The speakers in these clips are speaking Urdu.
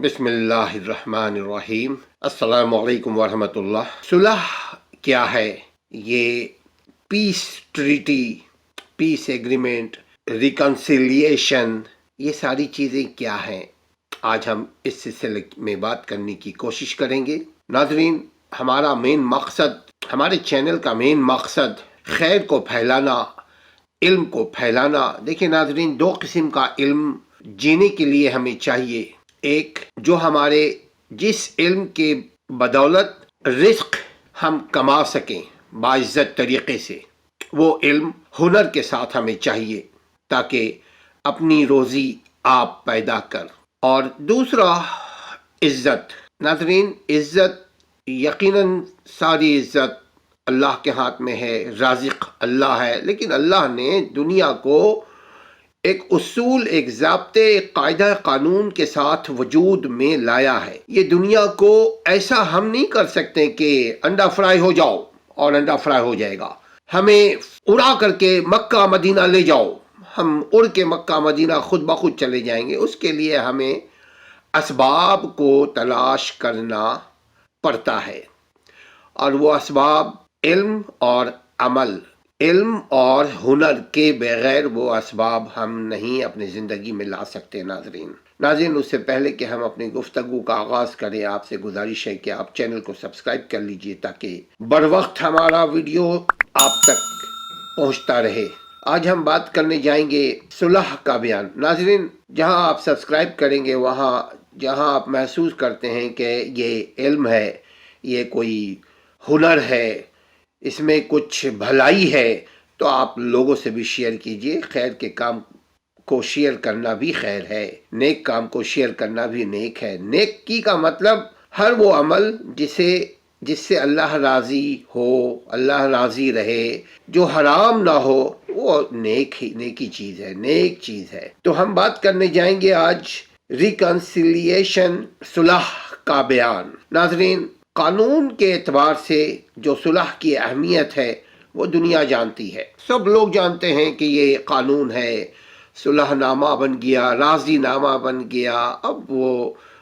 بسم اللہ الرحمن الرحیم۔ السلام علیکم ورحمۃ اللہ۔ صلح کیا ہے؟ یہ پیس ٹریٹی، پیس ایگریمنٹ، ریکنسیلیشن، یہ ساری چیزیں کیا ہیں؟ آج ہم اس سلسلے میں بات کرنے کی کوشش کریں گے۔ ناظرین، ہمارا مین مقصد، ہمارے چینل کا مین مقصد خیر کو پھیلانا، علم کو پھیلانا۔ دیکھیں ناظرین، دو قسم کا علم جینے کے لیے ہمیں چاہیے۔ ایک جو ہمارے جس علم کے بدولت رزق ہم کما سکیں باعزت طریقے سے، وہ علم ہنر کے ساتھ ہمیں چاہیے تاکہ اپنی روزی آپ پیدا کر۔ اور دوسرا عزت۔ ناظرین، عزت یقیناً ساری عزت اللہ کے ہاتھ میں ہے، رازق اللہ ہے، لیکن اللہ نے دنیا کو ایک اصول، ایک ضابطے، ایک قاعدہ قانون کے ساتھ وجود میں لایا ہے۔ یہ دنیا کو ایسا ہم نہیں کر سکتے کہ انڈا فرائی ہو جاؤ اور انڈا فرائی ہو جائے گا، ہمیں اڑا کر کے مکہ مدینہ لے جاؤ، ہم اڑ کے مکہ مدینہ خود بخود چلے جائیں گے۔ اس کے لیے ہمیں اسباب کو تلاش کرنا پڑتا ہے، اور وہ اسباب علم اور عمل، علم اور ہنر کے بغیر وہ اسباب ہم نہیں اپنی زندگی میں لا سکتے۔ ناظرین، اس سے پہلے کہ ہم اپنی گفتگو کا آغاز کریں، آپ سے گزارش ہے کہ آپ چینل کو سبسکرائب کر لیجئے تاکہ بر وقت ہمارا ویڈیو آپ تک پہنچتا رہے۔ آج ہم بات کرنے جائیں گے صلح کا بیان۔ ناظرین، جہاں آپ سبسکرائب کریں گے، وہاں جہاں آپ محسوس کرتے ہیں کہ یہ علم ہے، یہ کوئی ہنر ہے، اس میں کچھ بھلائی ہے، تو آپ لوگوں سے بھی شیئر کیجئے۔ خیر کے کام کو شیئر کرنا بھی خیر ہے، نیک کام کو شیئر کرنا بھی نیک ہے۔ نیکی کا مطلب ہر وہ عمل جس سے اللہ راضی ہو، اللہ راضی رہے، جو حرام نہ ہو، وہ نیکی چیز ہے، نیک چیز ہے۔ تو ہم بات کرنے جائیں گے آج ریکنسیلیشن، صلح کا بیان۔ ناظرین، قانون کے اعتبار سے جو صلح کی اہمیت ہے وہ دنیا جانتی ہے، سب لوگ جانتے ہیں کہ یہ قانون ہے، صلح نامہ بن گیا، راضی نامہ بن گیا، اب وہ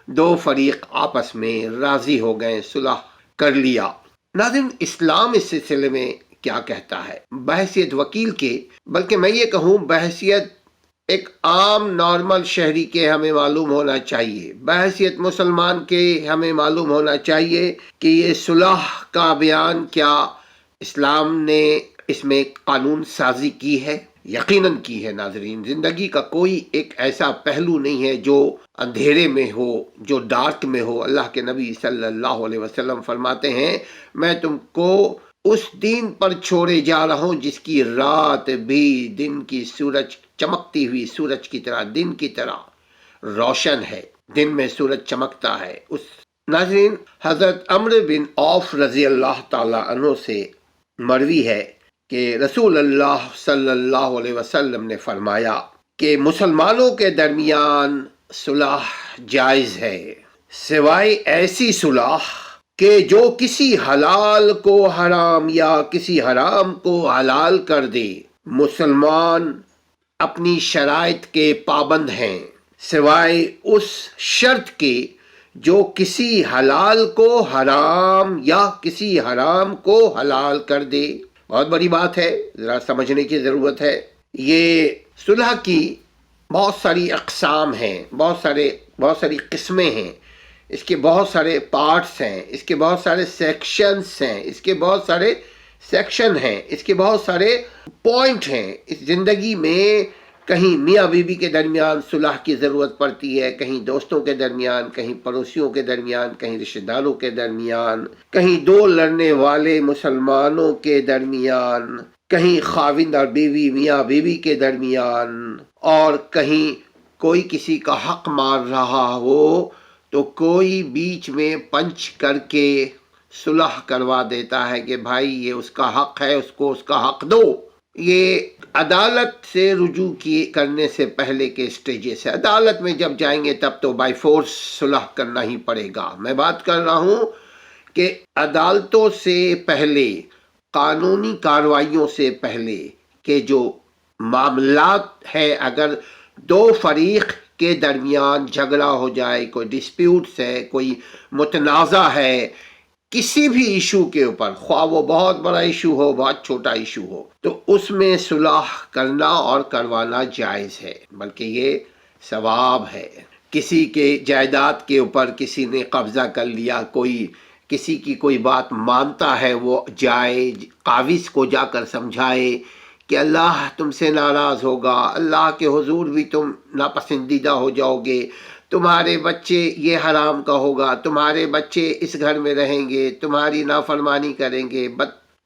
دو فریق آپس میں راضی ہو گئے، صلح کر لیا۔ ناظرین، اسلام اس سلسلے میں کیا کہتا ہے؟ بحیثیت وکیل کے، بلکہ میں یہ کہوں بحیثیت ایک عام نارمل شہری کے ہمیں معلوم ہونا چاہیے، بحیثیت مسلمان کے ہمیں معلوم ہونا چاہیے کہ یہ صلح کا بیان کیا اسلام نے اس میں قانون سازی کی ہے؟ یقیناً کی ہے۔ ناظرین، زندگی کا کوئی ایک ایسا پہلو نہیں ہے جو اندھیرے میں ہو، جو ڈارک میں ہو۔ اللہ کے نبی صلی اللہ علیہ وسلم فرماتے ہیں، میں تم کو اس دین پر چھوڑے جا رہا ہوں جس کی رات بھی دن کی سورج چمکتی ہوئی سورج کی طرح، دن کی طرح روشن ہے، دن میں سورج چمکتا ہے۔ ناظرین، حضرت عمرو بن عوف رضی اللہ تعالی عنہ سے مروی ہے کہ رسول اللہ صلی اللہ علیہ وسلم نے فرمایا کہ مسلمانوں کے درمیان صلح جائز ہے، سوائے ایسی صلح کہ جو کسی حلال کو حرام یا کسی حرام کو حلال کر دے۔ مسلمان اپنی شرائط کے پابند ہیں، سوائے اس شرط کے جو کسی حلال کو حرام یا کسی حرام کو حلال کر دے۔ بہت بڑی بات ہے، ذرا سمجھنے کی ضرورت ہے۔ یہ صلح کی بہت ساری اقسام ہیں، بہت ساری قسمیں ہیں، اس کے بہت سارے پارٹس ہیں، اس کے بہت سارے سیکشنز ہیں، اس کے بہت سارے سیکشن ہیں، اس کے بہت سارے پوائنٹ ہیں۔ اس زندگی میں کہیں میاں بیوی کے درمیان صلح کی ضرورت پڑتی ہے، کہیں دوستوں کے درمیان، کہیں پڑوسیوں کے درمیان، کہیں رشتہ داروں کے درمیان، کہیں دو لڑنے والے مسلمانوں کے درمیان، کہیں خاوند اور بیوی، میاں بیوی کے درمیان، اور کہیں کوئی کسی کا حق مار رہا ہو تو کوئی بیچ میں پنچ کر کے صلح کروا دیتا ہے کہ بھائی یہ اس کا حق ہے، اس کو اس کا حق دو۔ یہ عدالت سے رجوع کرنے سے پہلے کے سٹیجز ہے۔ عدالت میں جب جائیں گے تب تو بائی فورس صلح کرنا ہی پڑے گا۔ میں بات کر رہا ہوں کہ عدالتوں سے پہلے، قانونی کارروائیوں سے پہلے کے جو معاملات ہے، اگر دو فریق کے درمیان جھگڑا ہو جائے، کوئی ڈسپیوٹس ہے، کوئی متنازع ہے، کسی بھی ایشو کے اوپر، خواہ وہ بہت بڑا ایشو ہو بہت چھوٹا ایشو ہو، تو اس میں صلح کرنا اور کروانا جائز ہے، بلکہ یہ ثواب ہے۔ کسی کے جائیداد کے اوپر کسی نے قبضہ کر لیا، کوئی کسی کی کوئی بات مانتا ہے، وہ جائے قاضی کو جا کر سمجھائے کہ اللہ تم سے ناراض ہوگا، اللہ کے حضور بھی تم ناپسندیدہ ہو جاؤ گے، تمہارے بچے یہ حرام کا ہوگا، تمہارے بچے اس گھر میں رہیں گے، تمہاری نافرمانی کریں گے،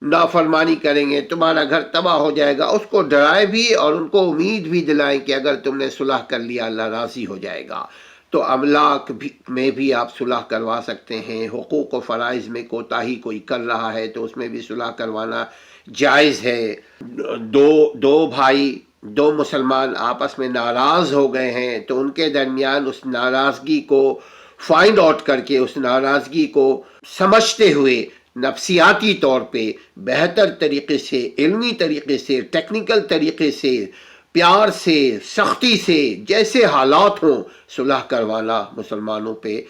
نافرمانی کریں گے، تمہارا گھر تباہ ہو جائے گا۔ اس کو ڈرائے بھی اور ان کو امید بھی دلائیں کہ اگر تم نے صلح کر لیا اللہ راضی ہو جائے گا۔ تو املاک میں بھی آپ صلح کروا سکتے ہیں، حقوق و فرائض میں کوتاہی کوئی کر رہا ہے تو اس میں بھی صلح کروانا جائز ہے۔ دو بھائی، دو مسلمان آپس میں ناراض ہو گئے ہیں تو ان کے درمیان اس ناراضگی کو فائنڈ آؤٹ کر کے، اس ناراضگی کو سمجھتے ہوئے نفسیاتی طور پہ بہتر طریقے سے، علمی طریقے سے، ٹیکنیکل طریقے سے، پیار سے، سختی سے، جیسے حالات ہوں، صلح کروانا مسلمانوں پہ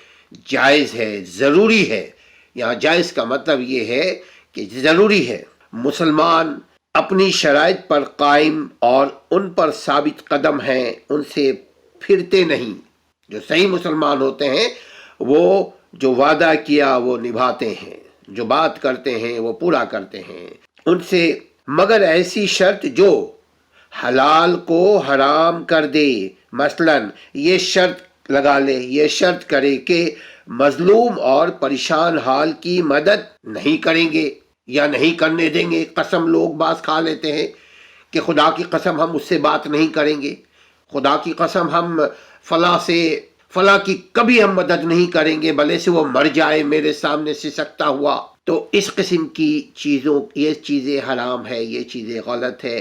جائز ہے، ضروری ہے۔ یہاں جائز کا مطلب یہ ہے کہ ضروری ہے۔ مسلمان اپنی شرائط پر قائم اور ان پر ثابت قدم ہیں، ان سے پھرتے نہیں۔ جو صحیح مسلمان ہوتے ہیں وہ جو وعدہ کیا وہ نبھاتے ہیں، جو بات کرتے ہیں وہ پورا کرتے ہیں ان سے، مگر ایسی شرط جو حلال کو حرام کر دے۔ مثلا یہ شرط لگا لے، یہ شرط کرے کہ مظلوم اور پریشان حال کی مدد نہیں کریں گے یا نہیں کرنے دیں گے۔ قسم لوگ بعض کھا لیتے ہیں کہ خدا کی قسم ہم اس سے بات نہیں کریں گے، خدا کی قسم ہم فلاں کی کبھی ہم مدد نہیں کریں گے، بھلے سے وہ مر جائے میرے سامنے سسکتا ہوا۔ تو اس قسم کی چیزوں، یہ چیزیں حرام ہے، یہ چیزیں غلط ہے۔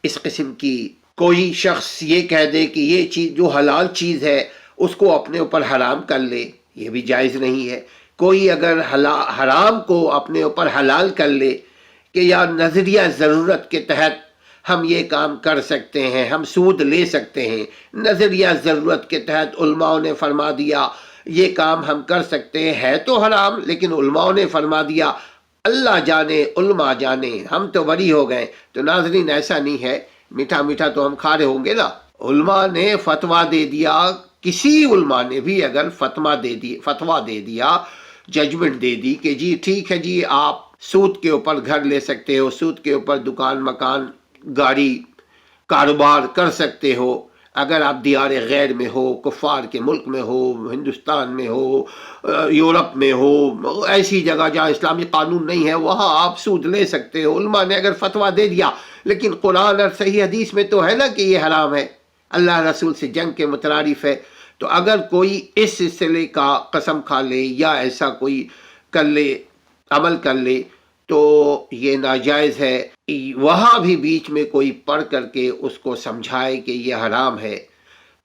اس قسم کی کوئی شخص یہ کہہ دے کہ یہ چیز جو حلال چیز ہے اس کو اپنے اوپر حرام کر لے، یہ بھی جائز نہیں ہے۔ کوئی اگر حرام کو اپنے اوپر حلال کر لے کہ یا نظریہ ضرورت کے تحت ہم یہ کام کر سکتے ہیں، ہم سود لے سکتے ہیں، نظریہ ضرورت کے تحت علماء نے فرما دیا یہ کام ہم کر سکتے ہیں، ہے تو حرام لیکن علماء نے فرما دیا، اللہ جانے علماء جانے، ہم تو بری ہو گئے۔ تو ناظرین ایسا نہیں ہے، میٹھا میٹھا تو ہم کھا رہے ہوں گے نا۔ علماء نے فتویٰ دے دیا، کسی علماء نے بھی اگر فتویٰ دے دیا، ججمنٹ دے دی کہ جی ٹھیک ہے جی آپ سود کے اوپر گھر لے سکتے ہو، سود کے اوپر دکان مکان گاڑی کاروبار کر سکتے ہو، اگر آپ دیار غیر میں ہو، کفار کے ملک میں ہو، ہندوستان میں ہو، یورپ میں ہو، ایسی جگہ جہاں اسلامی قانون نہیں ہے وہاں آپ سود لے سکتے ہو۔ علماء نے اگر فتویٰ دے دیا، لیکن قرآن اور صحیح حدیث میں تو ہے نا کہ یہ حرام ہے، اللہ رسول سے جنگ کے مترادف ہے۔ تو اگر کوئی اس سلسلے کا قسم کھا لے یا ایسا کوئی کر لے، عمل کر لے تو یہ ناجائز ہے۔ وہاں بھی بیچ میں کوئی پڑھ کر کے اس کو سمجھائے کہ یہ حرام ہے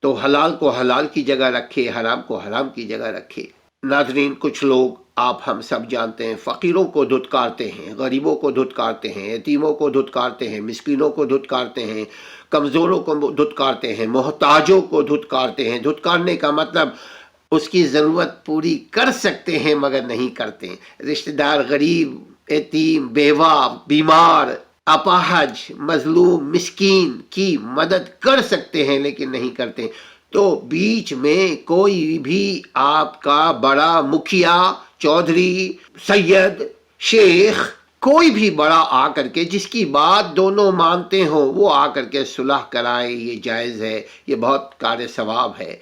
تو حلال کو حلال کی جگہ رکھے، حرام کو حرام کی جگہ رکھے۔ ناظرین کچھ لوگ آپ ہم سب جانتے ہیں فقیروں کو دھتکارتے ہیں، غریبوں کو دھتکارتے ہیں، یتیموں کو دھتکارتے ہیں، مسکینوں کو دھتکارتے ہیں، کمزوروں کو دھتکارتے ہیں، محتاجوں کو دھتکارتے ہیں۔ دھتکارنے کا مطلب اس کی ضرورت پوری کر سکتے ہیں مگر نہیں کرتے، رشتہ دار غریب، یتیم، بیوہ، بیمار، اپاہج، مظلوم، مسکین کی مدد کر سکتے ہیں لیکن نہیں کرتے۔ تو بیچ میں کوئی بھی آپ کا بڑا مکھیا، چودھری، سید، شیخ، کوئی بھی بڑا آ کر کے جس کی بات دونوں مانتے ہوں وہ آ کر کے صلح کرائے، یہ جائز ہے، یہ بہت کار ثواب ہے۔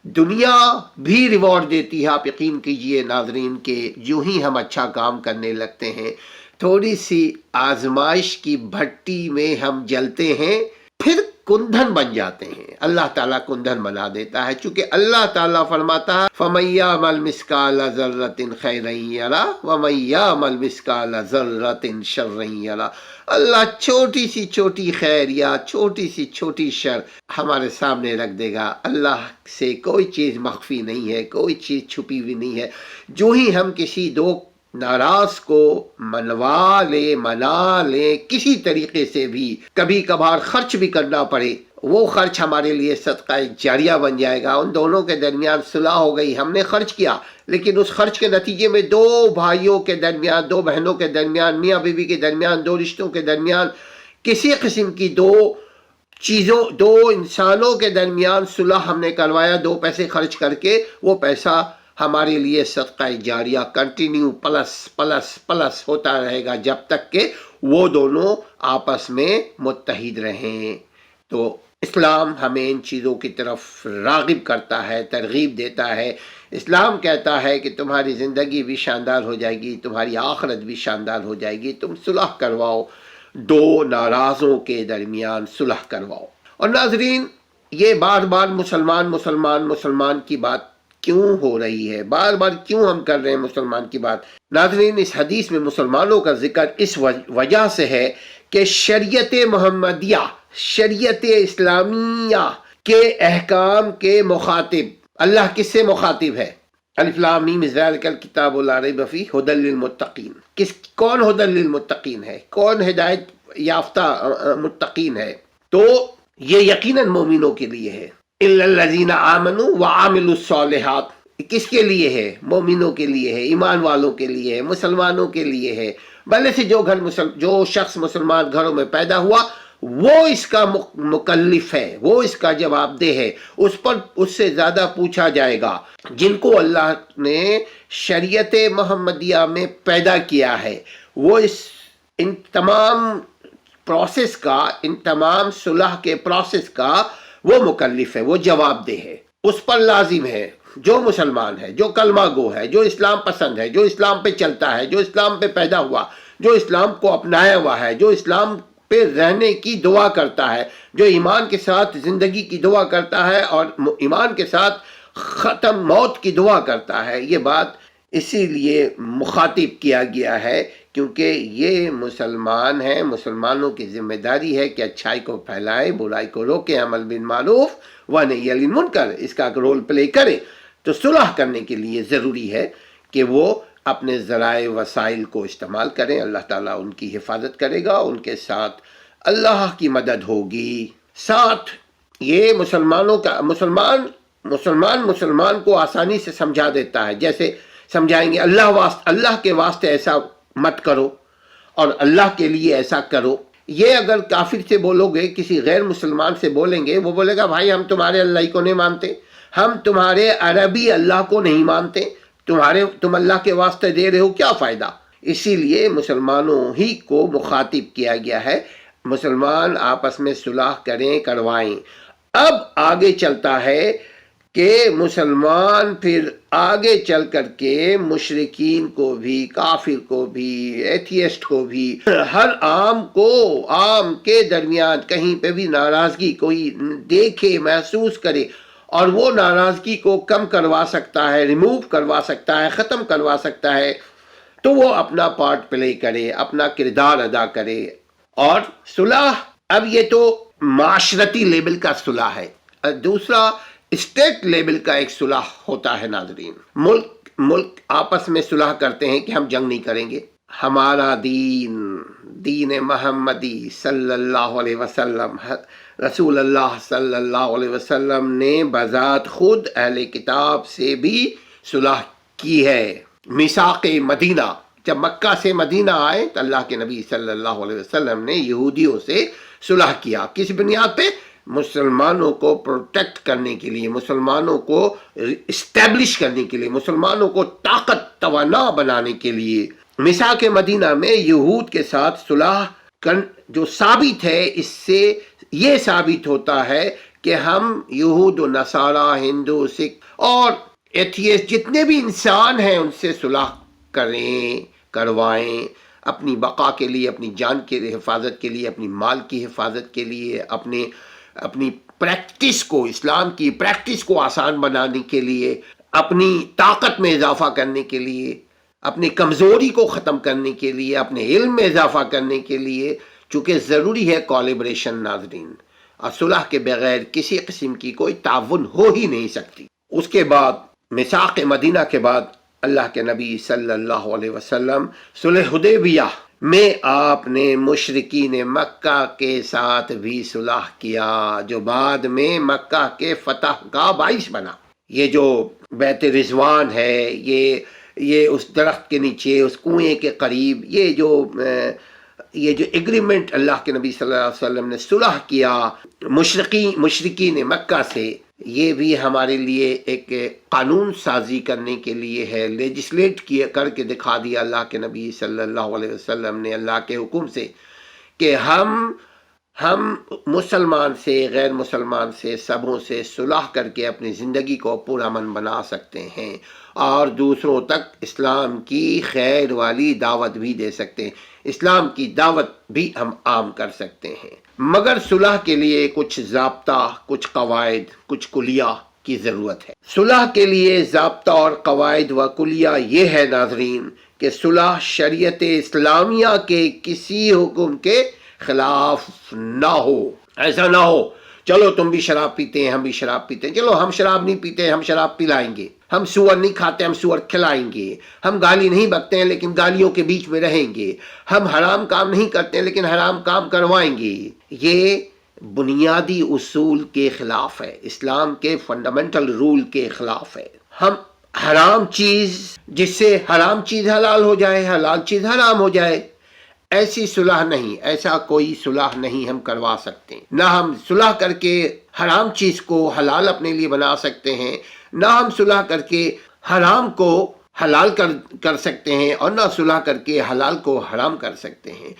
دنیا بھی ریوارڈ دیتی ہے، آپ یقین کیجئے ناظرین کہ جو ہی ہم اچھا کام کرنے لگتے ہیں، تھوڑی سی آزمائش کی بھٹی میں ہم جلتے ہیں، پھر کندھن بن جاتے ہیں، اللہ تعالیٰ کندھن بنا دیتا ہے، چونکہ اللہ تعالیٰ فرماتا ہے فَمَن يَعْمَلْ مِثْقَالَ ذَرَّةٍ خَيْرًا يَرَهُ وَمَن يَعْمَلْ مِثْقَالَ ذَرَّةٍ شَرًّا يَرَهُ۔ اللہ چھوٹی سی چھوٹی خیر یا چھوٹی سی چھوٹی شر ہمارے سامنے رکھ دے گا۔ اللہ سے کوئی چیز مخفی نہیں ہے، کوئی چیز چھپی ہوئی نہیں ہے۔ جو ہی ہم کسی دو ناراض کو منا لے کسی طریقے سے بھی، کبھی کبھار خرچ بھی کرنا پڑے، وہ خرچ ہمارے لیے صدقہ جاریہ بن جائے گا. ان دونوں کے درمیان صلح ہو گئی, ہم نے خرچ کیا, لیکن اس خرچ کے نتیجے میں دو بھائیوں کے درمیان, دو بہنوں کے درمیان, میاں بیوی کے درمیان, دو رشتوں کے درمیان کسی قسم کی دو انسانوں کے درمیان صلح ہم نے کروایا, دو پیسے خرچ کر کے. وہ پیسہ ہمارے لیے صدقہ جاریہ کنٹینیو پلس پلس پلس ہوتا رہے گا جب تک کہ وہ دونوں آپس میں متحد رہیں. تو اسلام ہمیں ان چیزوں کی طرف راغب کرتا ہے, ترغیب دیتا ہے. اسلام کہتا ہے کہ تمہاری زندگی بھی شاندار ہو جائے گی, تمہاری آخرت بھی شاندار ہو جائے گی, تم صلح کرواؤ, دو ناراضوں کے درمیان صلح کرواؤ. اور ناظرین, یہ بار بار مسلمان کی بات کیوں ہو رہی ہے, بار بار کیوں ہم کر رہے ہیں مسلمان کی بات؟ ناظرین, اس حدیث میں مسلمانوں کا ذکر اس وجہ سے ہے کہ شریعت محمدیہ, شریعت اسلامیہ کے احکام کے مخاطب اللہ کس سے مخاطب ہے؟ الف لام میم ذالک الکتاب لا ریب فیہ ھدی للمتقین. کون ھدی للمتقین ہے؟ کون ہدایت یافتہ متقین ہے؟ تو یہ یقیناً مومنوں کے لیے ہے. الا الذین آمنوا وعملوا الصالحات. کس کے لیے ہے؟ مومنوں کے لیے ہے, ایمان والوں کے لیے ہے, مسلمانوں کے لیے ہے. بھلے سے جو شخص مسلمان گھروں میں پیدا ہوا وہ اس کا مکلف ہے, وہ اس کا جواب دہ ہے, اس سے زیادہ پوچھا جائے گا. جن کو اللہ نے شریعت محمدیہ میں پیدا کیا ہے وہ ان تمام پروسیس کا, ان تمام صلح کے پروسیس کا وہ مکلف ہے, وہ جواب دہ ہے. اس پر لازم ہے جو مسلمان ہے, جو کلمہ گو ہے, جو اسلام پسند ہے, جو اسلام پہ چلتا ہے, جو اسلام پہ پیدا ہوا, جو اسلام کو اپنایا ہوا ہے, جو اسلام پہ رہنے کی دعا کرتا ہے, جو ایمان کے ساتھ زندگی کی دعا کرتا ہے اور ایمان کے ساتھ ختم موت کی دعا کرتا ہے. یہ بات اسی لیے مخاطب کیا گیا ہے کیونکہ یہ مسلمان ہیں. مسلمانوں کی ذمہ داری ہے کہ اچھائی کو پھیلائے, برائی کو روکے, عمل بالمعروف ونہی عن المنکر اس کا رول پلے کرے. تو صلح کرنے کے لیے ضروری ہے کہ وہ اپنے ذرائع وسائل کو استعمال کریں. اللہ تعالیٰ ان کی حفاظت کرے گا, ان کے ساتھ اللہ کی مدد ہوگی. ساتھ یہ مسلمان کو آسانی سے سمجھا دیتا ہے. جیسے سمجھائیں گے اللہ کے واسطے ایسا مت کرو اور اللہ کے لیے ایسا کرو. یہ اگر کافر سے بولو گے, کسی غیر مسلمان سے بولیں گے, وہ بولے گا بھائی ہم تمہارے اللہ کو نہیں مانتے, ہم تمہارے عربی اللہ کو نہیں مانتے, تم اللہ کے واسطے دے رہے ہو, کیا فائدہ؟ اسی لیے مسلمانوں ہی کو مخاطب کیا گیا ہے. مسلمان آپس میں صلح کریں, کروائیں. اب آگے چلتا ہے کہ مسلمان پھر آگے چل کر کے مشرکین کو بھی, کافر کو بھی, ایتھیسٹ کو بھی, ہر عام کے درمیان کہیں پہ بھی ناراضگی کوئی دیکھے, محسوس کرے اور وہ ناراضگی کو کم کروا سکتا ہے, ریموو کروا سکتا ہے, ختم کروا سکتا ہے, تو وہ اپنا پارٹ پلے کرے, اپنا کردار ادا کرے. اور صلح, اب یہ تو معاشرتی لیول کا صلح ہے. دوسرا اسٹیٹ لیول کا ایک صلح ہوتا ہے. ناظرین, ملک آپس میں صلح کرتے ہیں کہ ہم جنگ نہیں کریں گے. ہمارا دین محمدی صلی اللہ علیہ وسلم, رسول اللہ صلی اللہ علیہ وسلم نے بذات خود اہل کتاب سے بھی صلح کی ہے. میثاق مدینہ, جب مکہ سے مدینہ آئے تو اللہ کے نبی صلی اللہ علیہ وسلم نے یہودیوں سے صلح کیا. کس بنیاد پہ؟ مسلمانوں کو پروٹیکٹ کرنے کے لیے, مسلمانوں کو اسٹیبلش کرنے کے لیے, مسلمانوں کو طاقت توانا بنانے کے لیے. میثاق مدینہ میں یہود کے ساتھ صلح جو ثابت ہے, اس سے یہ ثابت ہوتا ہے کہ ہم یہود و نصارہ, ہندو, سکھ اور ایتھیسٹ جتنے بھی انسان ہیں ان سے صلح کروائیں, اپنی بقا کے لیے, اپنی جان کی حفاظت کے لیے, اپنی مال کی حفاظت کے لیے, اپنی پریکٹس کو, اسلام کی پریکٹس کو آسان بنانے کے لیے, اپنی طاقت میں اضافہ کرنے کے لیے, اپنی کمزوری کو ختم کرنے کے لیے, اپنے علم میں اضافہ کرنے کے لیے, چونکہ ضروری ہے کولیبریشن. ناظرین, اور صلح کے بغیر کسی قسم کی کوئی تعاون ہو ہی نہیں سکتی. اس کے بعد میثاق مدینہ کے بعد اللہ کے نبی صلی اللہ علیہ وسلم صلح حدیبیہ میں آپ نے مشرکین مکہ کے ساتھ بھی صلح کیا جو بعد میں مکہ کے فتح کا باعث بنا۔ یہ جو بیت رضوان ہے، یہ اس درخت کے نیچے، اس کنویں کے قریب، یہ جو ایگریمنٹ اللہ کے نبی صلی اللہ علیہ وسلم نے صلح کیا مشرکین مکہ سے، یہ بھی ہمارے لیے ایک قانون سازی کرنے کے لیے ہے، لیجسلیٹ کر کے دکھا دیا اللہ کے نبی صلی اللہ علیہ وسلم نے اللہ کے حکم سے کہ ہم مسلمان سے غیر مسلمان سے سبوں سے صلح کر کے اپنی زندگی کو پرامن بنا سکتے ہیں اور دوسروں تک اسلام کی خیر والی دعوت بھی دے سکتے ہیں، اسلام کی دعوت بھی ہم عام کر سکتے ہیں، مگر صلح کے لیے کچھ ضابطہ، کچھ قواعد، کچھ کلیہ کی ضرورت ہے۔ صلح کے لیے ضابطہ اور قواعد و کلیہ یہ ہے ناظرین کہ صلح شریعت اسلامیہ کے کسی حکم کے خلاف نہ ہو۔ ایسا نہ ہو چلو تم بھی شراب پیتے ہیں، ہم بھی شراب پیتے ہیں، چلو ہم شراب نہیں پیتے ہم شراب پلائیں گے، ہم سور نہیں کھاتے ہم سور کھلائیں گے، ہم گالی نہیں بکتے ہیں لیکن گالیوں کے بیچ میں رہیں گے، ہم حرام کام نہیں کرتے ہیں لیکن حرام کام کروائیں گے۔ یہ بنیادی اصول کے خلاف ہے، اسلام کے فنڈامنٹل رول کے خلاف ہے۔ ہم حرام چیز، جس سے حرام چیز حلال ہو جائے، حلال چیز حرام ہو جائے، ایسی صلح نہیں، ایسا کوئی صلح نہیں ہم کروا سکتے۔ نہ ہم صلح کر کے حرام چیز کو حلال اپنے لیے بنا سکتے ہیں، نہ ہم صلح کر کے حرام کو حلال کر سکتے ہیں، اور نہ صلح کر کے حلال کو حرام کر سکتے ہیں،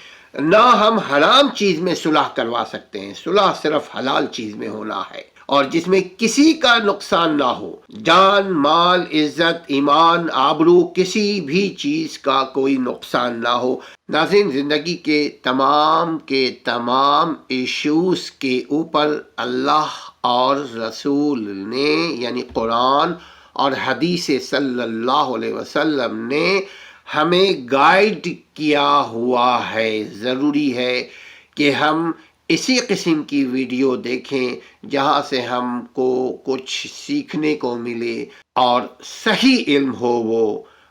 نہ ہم حرام چیز میں صلح کروا سکتے ہیں۔ صلح صرف حلال چیز میں ہونا ہے اور جس میں کسی کا نقصان نہ ہو، جان، مال، عزت، ایمان، آبرو، کسی بھی چیز کا کوئی نقصان نہ ہو۔ ناظرین، زندگی کے تمام ایشوز کے اوپر اللہ اور رسول نے یعنی قرآن اور حدیث صلی اللہ علیہ وسلم نے ہمیں گائیڈ کیا ہوا ہے۔ ضروری ہے کہ ہم اسی قسم کی ویڈیو دیکھیں جہاں سے ہم کو کچھ سیکھنے کو ملے اور صحیح علم ہو،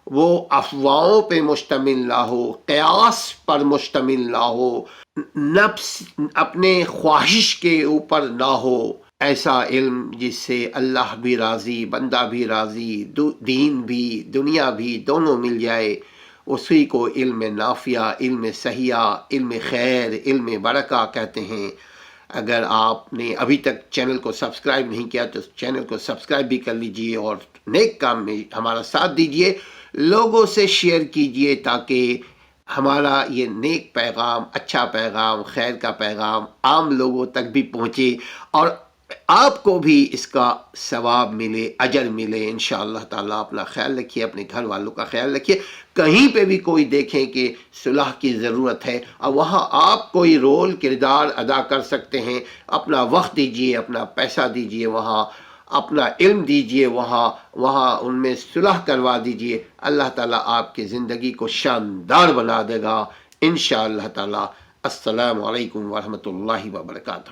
وہ افواہوں پہ مشتمل نہ ہو، قیاس پر مشتمل نہ ہو، نفس اپنے خواہش کے اوپر نہ ہو، ایسا علم جس سے اللہ بھی راضی، بندہ بھی راضی، دین بھی دنیا بھی دونوں مل جائے، اسی کو علم نافعہ، علم صحیحہ، علم خیر، علم برکہ کہتے ہیں۔ اگر آپ نے ابھی تک چینل کو سبسکرائب نہیں کیا تو چینل کو سبسکرائب بھی کر لیجئے اور نیک کام میں ہمارا ساتھ دیجئے، لوگوں سے شیئر کیجئے تاکہ ہمارا یہ نیک پیغام، اچھا پیغام، خیر کا پیغام عام لوگوں تک بھی پہنچے اور آپ کو بھی اس کا ثواب ملے، اجر ملے۔ انشاءاللہ تعالیٰ اپنا خیال رکھیے، اپنے گھر والوں کا خیال رکھیے۔ کہیں پہ بھی کوئی دیکھیں کہ صلح کی ضرورت ہے اور وہاں آپ کوئی رول کردار ادا کر سکتے ہیں، اپنا وقت دیجئے، اپنا پیسہ دیجئے، وہاں اپنا علم دیجئے، وہاں ان میں صلح کروا دیجئے۔ اللہ تعالیٰ آپ کی زندگی کو شاندار بنا دے گا انشاءاللہ تعالیٰ۔ السلام علیکم ورحمۃ اللہ وبرکاتہ۔